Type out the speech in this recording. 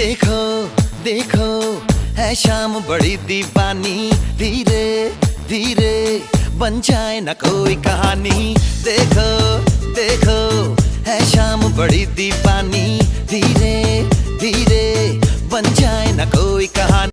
देखो देखो है शाम बड़ी दीवानी, धीरे धीरे बन जाए न कोई कहानी। देखो देखो है शाम बड़ी दीवानी, धीरे धीरे बन जाए न कोई